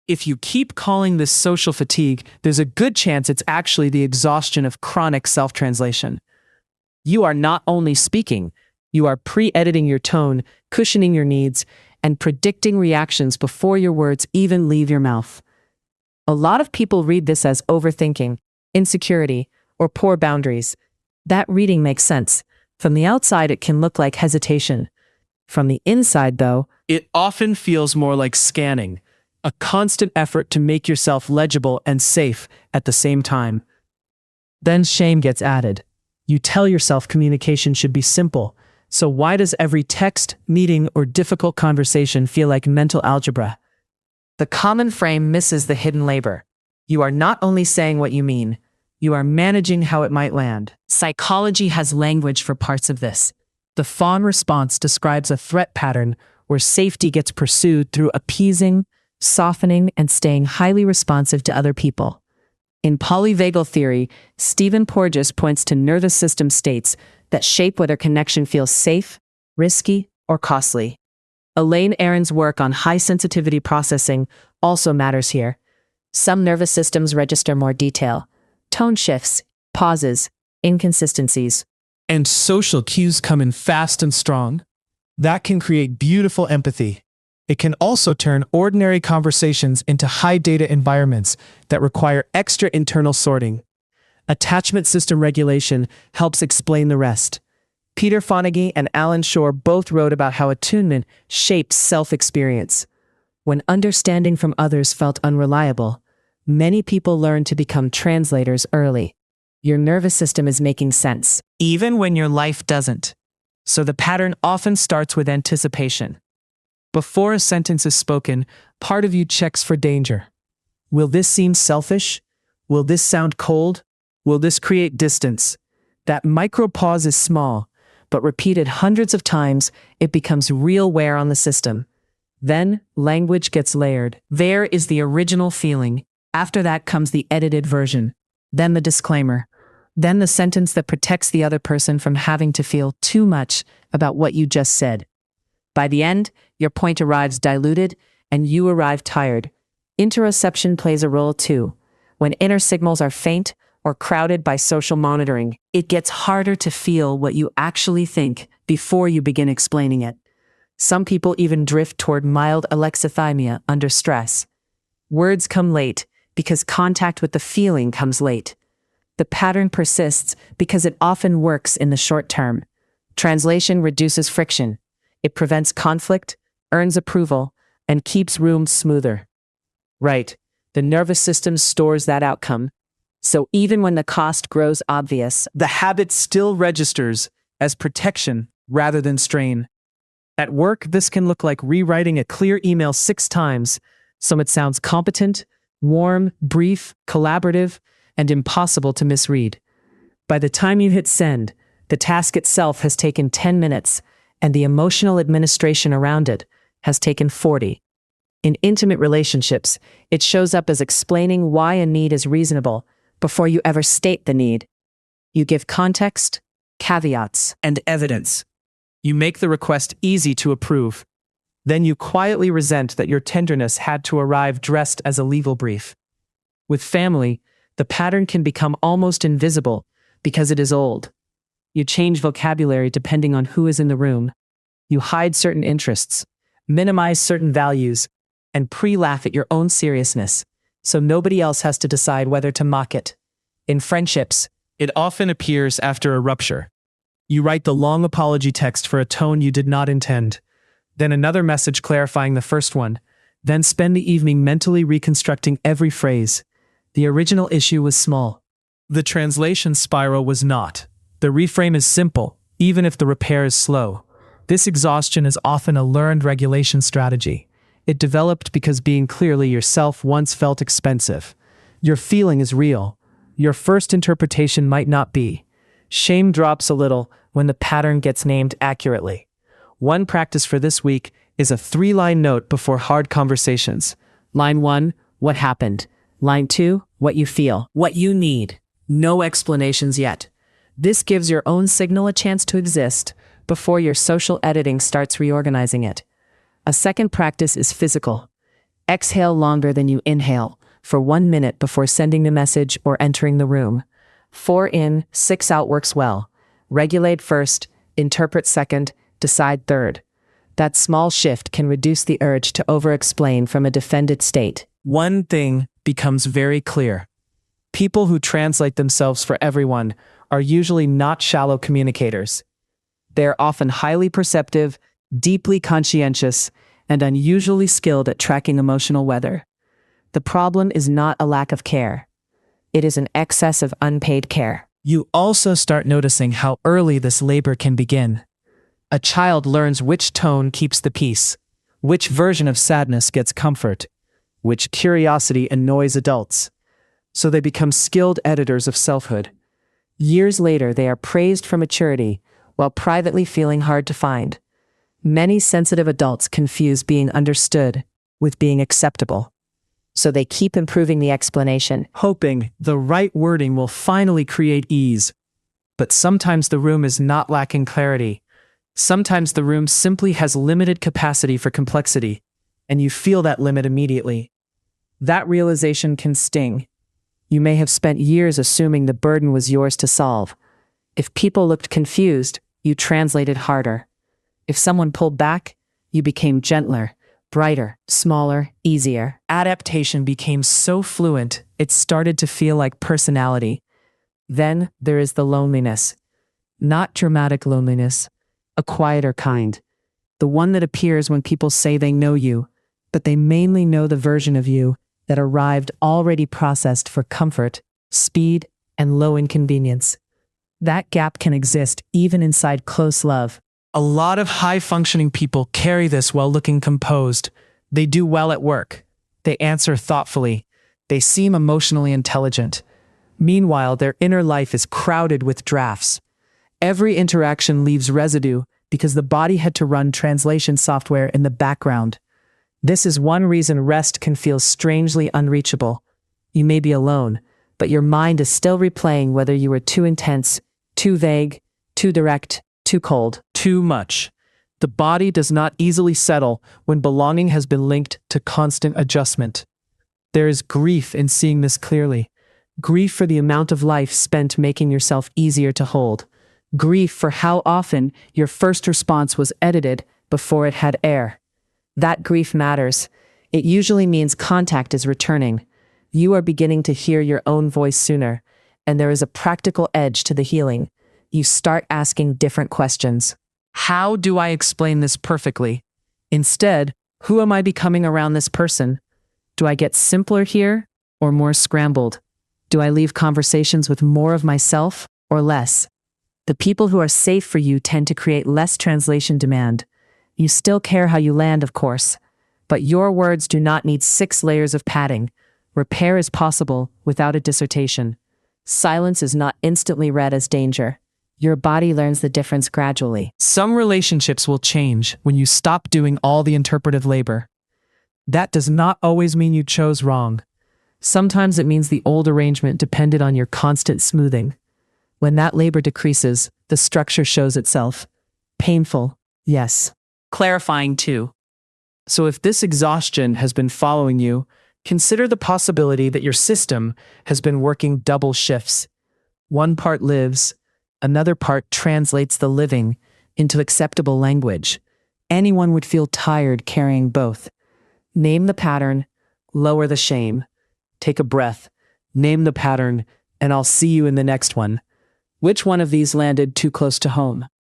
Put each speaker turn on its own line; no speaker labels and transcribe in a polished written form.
If you keep calling this social fatigue, there's a good chance it's actually the exhaustion of chronic self-translation. You are not only speaking, you are pre-editing your tone, cushioning your needs, and predicting reactions before your words even leave your mouth. A lot of people read this as overthinking, insecurity, or poor boundaries. That reading makes sense. From the outside, it can look like hesitation. From the inside, though, it often feels more like scanning, a constant effort to make yourself legible and safe at the same time. Then shame gets added. You tell yourself communication should be simple, so why does every text, meeting, or difficult conversation feel like mental algebra? The common frame misses the hidden labor. You are not only saying what you mean, you are managing how it might land. Psychology has language for parts of this. The fawn response describes a threat pattern where safety gets pursued through appeasing, softening, and staying highly responsive to other people. In polyvagal theory, Stephen Porges points to nervous system states that shape whether connection feels safe, risky, or costly. Elaine Aron's work on high-sensitivity processing also matters here. Some nervous systems register more detail, tone shifts, pauses, inconsistencies.
And social cues come in fast and strong. That can create beautiful empathy. It can also turn ordinary conversations into high-data environments that require extra internal sorting. Attachment system regulation helps explain the rest. Peter Fonagy and Alan Shore both wrote about how attunement shapes self-experience. When understanding from others felt unreliable, many people learned to become translators early. Your nervous system is making sense, even when your life doesn't. So the pattern often starts with anticipation. Before a sentence is spoken, part of you checks for danger. Will this seem selfish? Will this sound cold? Will this create distance? That micro pause is small, but repeated hundreds of times, it becomes real wear on the system. Then, language gets layered. There is the original feeling. After that comes the edited version. Then the disclaimer. Then the sentence that protects the other person from having to feel too much about what you just said. By the end, your point arrives diluted, and you arrive tired. Interoception plays a role too. When inner signals are faint or crowded by social monitoring, it gets harder to feel what you actually think before you begin explaining it. Some people even drift toward mild alexithymia under stress. Words come late because contact with the feeling comes late. The pattern persists because it often works in the short term. Translation reduces friction. It prevents conflict, earns approval, and keeps rooms smoother. Right, the nervous system stores that outcome. So even when the cost grows obvious,
the habit still registers as protection rather than strain. At work, this can look like rewriting a clear email 6 times, so it sounds competent, warm, brief, collaborative, and impossible to misread. By the time you hit send, the task itself has taken 10 minutes, and the emotional administration around it has taken 40. In intimate relationships, it shows up as explaining why a need is reasonable before you ever state the need. You give context, caveats, and evidence. You make the request easy to approve. Then you quietly resent that your tenderness had to arrive dressed as a legal brief. With family, the pattern can become almost invisible because it is old. You change vocabulary depending on who is in the room. You hide certain interests, minimize certain values, and pre-laugh at your own seriousness, so nobody else has to decide whether to mock it. In friendships, it often appears after a rupture. You write the long apology text for a tone you did not intend, then another message clarifying the first one, then spend the evening mentally reconstructing every phrase. The original issue was small. The translation spiral was not. The reframe is simple, even if the repair is slow. This exhaustion is often a learned regulation strategy. It developed because being clearly yourself once felt expensive. Your feeling is real. Your first interpretation might not be. Shame drops a little when the pattern gets named accurately. One practice for this week is a 3-line note before hard conversations. Line 1, what happened? Line 2, what you feel, what you need. No explanations yet. This gives your own signal a chance to exist before your social editing starts reorganizing it. A second practice is physical. Exhale longer than you inhale for 1 minute before sending the message or entering the room. 4 in, 6 out works well. Regulate first, interpret second, decide third. That small shift can reduce the urge to over-explain from a defended state.
One thing becomes very clear. People who translate themselves for everyone are usually not shallow communicators. They are often highly perceptive, deeply conscientious, and unusually skilled at tracking emotional weather. The problem is not a lack of care. It is an excess of unpaid care. You also start noticing how early this labor can begin. A child learns which tone keeps the peace, which version of sadness gets comfort, which curiosity annoys adults. So they become skilled editors of selfhood. Years later, they are praised for maturity, while privately feeling hard to find. Many sensitive adults confuse being understood with being acceptable. So they keep improving the explanation, hoping the right wording will finally create ease. But sometimes the room is not lacking clarity. Sometimes the room simply has limited capacity for complexity, and you feel that limit immediately. That realization can sting. You may have spent years assuming the burden was yours to solve. If people looked confused, you translated harder. If someone pulled back, you became gentler, brighter, smaller, easier. Adaptation became so fluent, it started to feel like personality. Then there is the loneliness. Not dramatic loneliness, a quieter kind. The one that appears when people say they know you, but they mainly know the version of you that arrived already processed for comfort, speed, and low inconvenience. That gap can exist even inside close love. A lot of high-functioning people carry this while looking composed. They do well at work. They answer thoughtfully. They seem emotionally intelligent. Meanwhile, their inner life is crowded with drafts. Every interaction leaves residue because the body had to run translation software in the background. This is one reason rest can feel strangely unreachable. You may be alone, but your mind is still replaying whether you were too intense, too vague, too direct, too cold, too much. The body does not easily settle when belonging has been linked to constant adjustment. There is grief in seeing this clearly. Grief for the amount of life spent making yourself easier to hold. Grief for how often your first response was edited before it had air. That grief matters. It usually means contact is returning. You are beginning to hear your own voice sooner, and there is a practical edge to the healing. You start asking different questions. How do I explain this perfectly? Instead, who am I becoming around this person? Do I get simpler here or more scrambled? Do I leave conversations with more of myself or less? The people who are safe for you tend to create less translation demand. You still care how you land, of course, but your words do not need 6 layers of padding. Repair is possible without a dissertation. Silence is not instantly read as danger. Your body learns the difference gradually. Some relationships will change when you stop doing all the interpretive labor. That does not always mean you chose wrong. Sometimes it means the old arrangement depended on your constant smoothing. When that labor decreases, the structure shows itself. Painful, yes. Clarifying too. So if this exhaustion has been following you, consider the possibility that your system has been working double shifts. One part lives, another part translates the living into acceptable language. Anyone would feel tired carrying both. Name the pattern, lower the shame. Take a breath, name the pattern, and I'll see you in the next one. Which one of these landed too close to home?